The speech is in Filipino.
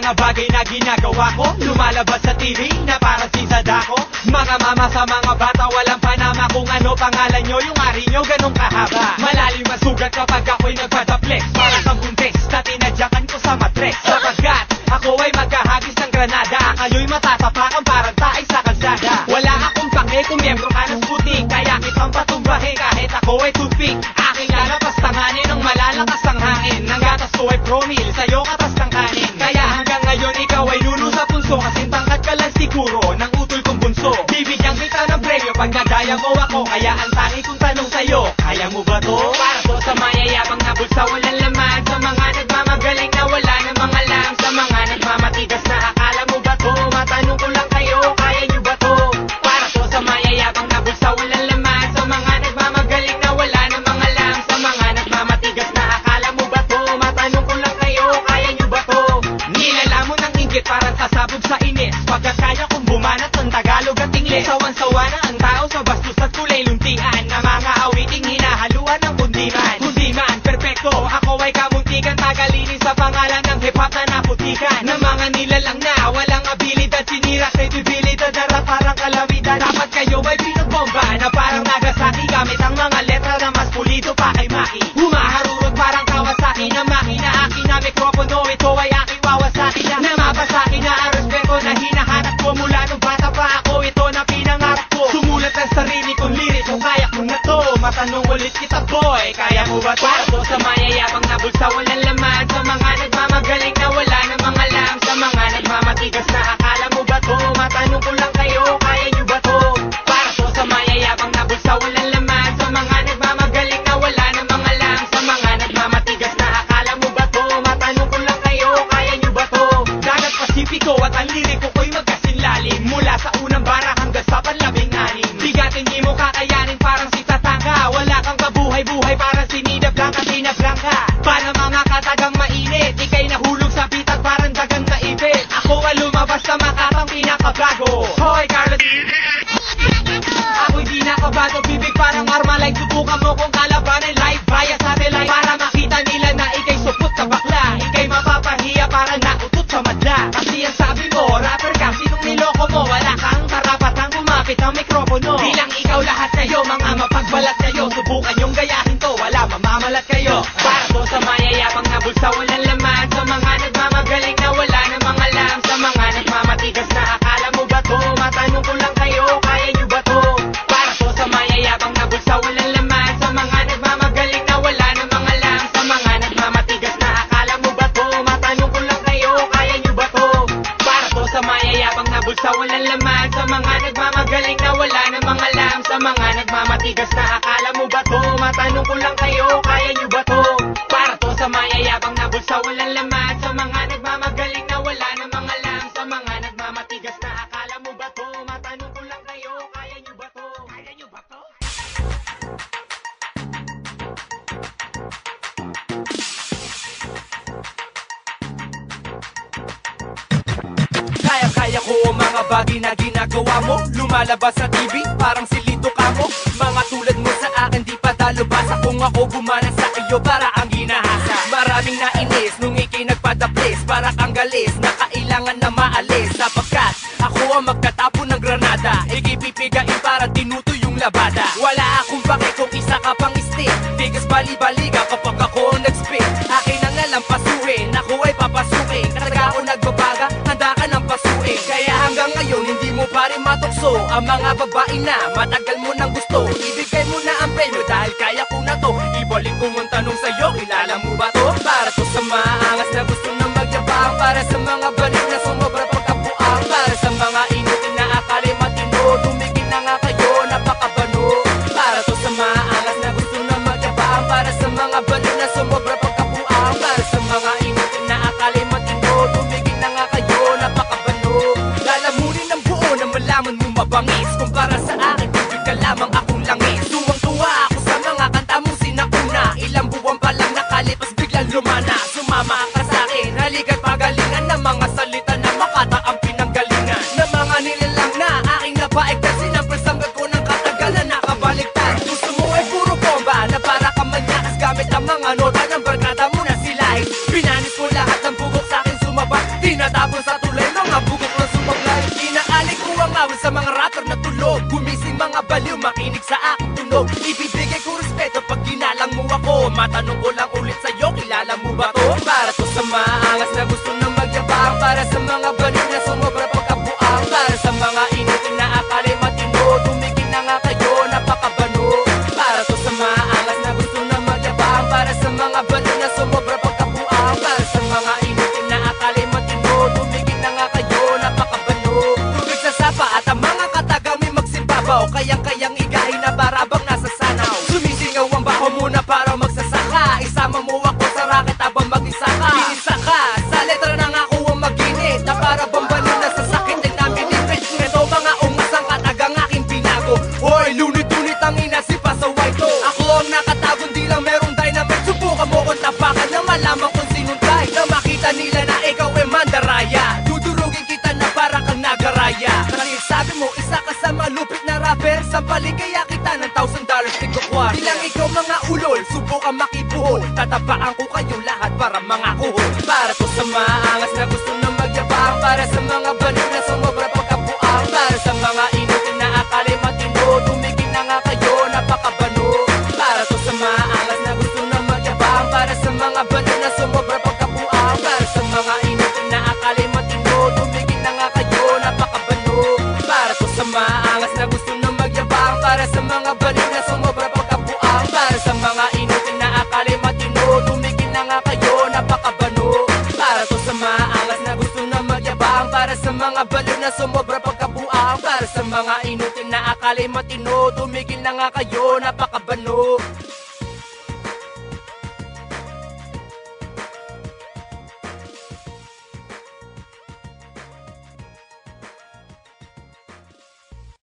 mga bagay na ginagawa ko, lumalabas sa TV na parang si Sadako. Mga mama sa mga bata, walang panama kung ano pangalan nyo, yung ari nyo ganong kahaba. Malalim ang sugat kapag ako'y nagpadaplex, para sa buntis na tinadyakan ko sa matres. Sapagkat ako ay magkahagis ng granada, kayo'y matatapakan parang taay sa kalsada. Wala akong pake kung miyembro ka ng Sputnik, kaya kitang patumbahin kahit ako ay toothpick. Aking lalapas tanganin ng malalakas ang hangin, ng gatas ko ay promil, sa'yo katas ng kanin. Kaya hanggang ngayon ikaw ay lulo sa punso, kasing tangkad ka lang siguro ng utol kong bunso. Bibigyan kita ng premyo pag nadaya mo ako, kaya ang tangi kong tanong sa'yo, kaya mo ba to? Para to sa mayayabang na bulsa walang laman, sa mga nagmamagaling na wala namang alam, sa mga nagmamatigas na akala mo ba to? Matanong ko lang kayo, kaya nyo ba to? Para to sa mayayabang na bulsa walang laman, sa mga nagmamagaling na wala namang alam, sa mga nagmamatigas na akala mo ba to? Matanong ko lang kayo, kaya nyo ba to? Nilalamon ng inggit parang sasabog sa inis, pagkat kaya kong bumanat ng Tagalog at Ingles. Sawan-sawa na ang tao sa bastos at kulay luntian, na mga awiting hinahaluan ng kundiman. Kundiman, perfecto, ako ay kamuntikan, tagalinin sa pangalan ng hip-hop na naputikan. Na mga nilalang na walang abilidad, sinira credibilidad, dara parang kalamidad. Dapat kayo ay pinagbomba na parang Nagasaki, gamit ang mga letra na mas pulido pa kay Maki. Humaharurot parang Kawasaki na makina, akin na mikropono, ito ay aking Wawasaki na namabasaki na ang respeto na hinahanap ko. Mula nung bata pa ako, ito na pinangarap ko, sumulat ang sarili kong liriko, kaya ko na to. Matanong ulit kita boy, kaya mo ba to? Para to sa mayayabang na bulsa walang laman, sa mga nagmamagaling na wala namang alam, sa mga nagmamatigas na akala mo ba to? Matanong ko lang kayo, kaya nyo ba to? Para to sa mayayabang na bulsa walang laman, sa mga nagmamagaling na wala namang alam, sa mga nagmamatigas na akala mo ba to? Matanong ko lang kayo, kaya nyo ba to? Dagat Pasipiko at ang liriko ko'y magkasinlalim, mula sa unang bara hanggang sa panlabing-anim. Bigatin di mo kakayanin parang si Tatanga, wala kang kabuhay-buhay parang si Nina Blanca, Tina Blanca. Para mga katagang mainit, ikay nahulog sa pitag parang dagang naipit. Ako ay lumabas sa Makatang pinakabago, hoy Carlos. Ako'y di nakabago, bibig parang Armalite, subukan mo kung kalabanin live via satellite, para makita nila na ikay supot na bakla, ikay mapapahiya para nautot sa madla. Kasi ang sabi mo, rapper ka, sinong niloko mo, wala kang karapatang kumapit ang mikropono. Bilang ikaw lahat kayo, mga mapagbalat kayo, subukan yung gayahin to, wala mamamalat kayo. Para to sa mayayabang na bulsa walang laman, sa mga nagmamagaling na wala namang alam, sa mga nagmamatigas na akala mo ba to? Matanong ko lang kayo, kaya nyo ba to? Para to sa mayayabang na bulsa walang laman, sa mga nagmamagaling na wala namang alam, sa mga nagmamatigas na akala mo ba to? Matanong ko lang kayo, kaya nyo ba to? Para to sa mayayabang na bulsa walang laman, sa mga nagmamagaling na wala namang alam, sa mga nagmamatigas na akala mo ba to? Matanong ko lang kayo, kaya nyo ba to? Para to sa mayayabang na bulsa walang laman, sa mga nagmamagaling na wala namang alam, sa mga nagmamatigas na akala mo ba to? Matanong ko lang kayo, kaya nyo ba to? Kaya nyo ba to? Kaya ko ang mga bagay na ginagawa mo, lumalabas sa TV, parang silito ka mo. Mga tulad mo sa akin di pa dalubasa, kung ako bumana sa iyo para ang ginahasa. Maraming nainis nung ikay nagpadaplis, para kang galis na kailangan na maalis. Sapagkat ako ang magtatapon ng granada, ikipipigain para tinuto yung labada. Wala akong pake kung isa ka pang stick, tigas bali-baliga kapag ako nag-spit. Akin ang nalampasuhin, ako ay papasukin, kapag ako nagbabaga, handa ka ng pasuin. Kaya hanggang ngayon hindi mo pa rin matukso ang mga babae na matagal mo nang gusto. Ibigay mo na ang premyo dahil kaya ko na to. Ibalik ko ang tanong sa'yo, kilala mo ba to? Para to sa maangas na gusto na magyabang, para sa mga balik na sumobra pagkapuang, para sa mga inutin na akali matino, tumigil na nga kayo, napakabano. Para to sa maangas na gusto na magyabang, para sa mga balik na sumobra pagkapuang, para sa mga inutin na akali matino, tumigil na nga kayo, napakabano. Lalamunin ng buo na malaman mo mabangis, kumpara sa akin, tubig ka lamang akong langis. Tuwang-tuwa ako sa mga kanta mong sinauna, ilang buwan pa lang nakalipas biglang lumana. Sumama ka sa akin, halika't pagalingan ng mga salita na makataang pinanggalingan, na mga nilalang na aking napaik kasi ng presanggal ko ng katagalan nakabaliktad. Gusto mo ay puro bomba na para ka manyakas gamit ang mga nota ng barkada mo na silahin. Pinanis mo lahat ng bugok sa akin sumabak, tinatawag Natapon sa tulay, mga bugok ng sumablay. Inaalik ko ang awit sa mga rapper na tulog. Gumising mga baliw, makinig sa aking tunog. Ibibigay ko respeto pag ginalang mo ako. Matanong ko lang ulit sa'yo, kilala mo ba to? Para to sa maangas na gusto nang magyabang. Para sa mga baliw na sumobra pagkabuang. Para sa mga inutin na akali matino. Tumigil na nga kayo, napakabano. Para to sa maangas na gusto nang magyabang. Para sa mga baliw na sumobra pagkabuang. Para sa mga inutin na akali matino. Tumigil na nga kayo, napakabano. Tubig sa sapa at ang mga katagang may magsimbabaw. Kayang-kayang igahin na barabang nasa sanaw. Sumisingaw ang baho muna para magsasaka. Isama mo ako sa racket habang mag-isa ka. Iisa ka, sa letra na nga ako ang maginit. Na para bang balon na sa sakit ay namin ipit. Ito mga umasang katagang aking binago. Hoy, lunit-lunit ang inasi pa sa white to. Ako ang nakatagon, di lang merong dynamite. Subukan mo kung tapakan na malaman kung sinong tay. Na makita nila na ikaw ay mandaraya. Dudurugin kita na para kang nagaraya. Kasi sabi mo, isa ka sa malupit na rapper. Sampalin kaya kita ng $1,000 tigokwa. Bilang ikaw mga ulol, subukan makibuhol. Tatapaan ko kayo lahat para mga kuhol. Para to sa maangas na gusto nang magyabang. Para sa mga baliw na sumobra pagkabuang. Para sa mga inutin na akali matino. Tumigil na nga kayo, napakabano. Para to sa maangas na gusto nang magyabang. Para sa mga baliw na sumobra pagkabuang. Para sa mga inutin na akali matino. Tumigil na nga kayo, napakabano. Para to sa maangas na gusto nang magyabang. Para sa mga baliw na sumobra pagkabuang. Para sa mga inutin na akali matino. Tumigil na nga kayo, napakabano. Para to sa maangas na gusto nang magyabang. Para sa mga baliw na sumobra pagkabuang. Para sa mga inutin na akali matino. Tumigil na nga kayo, napakabano.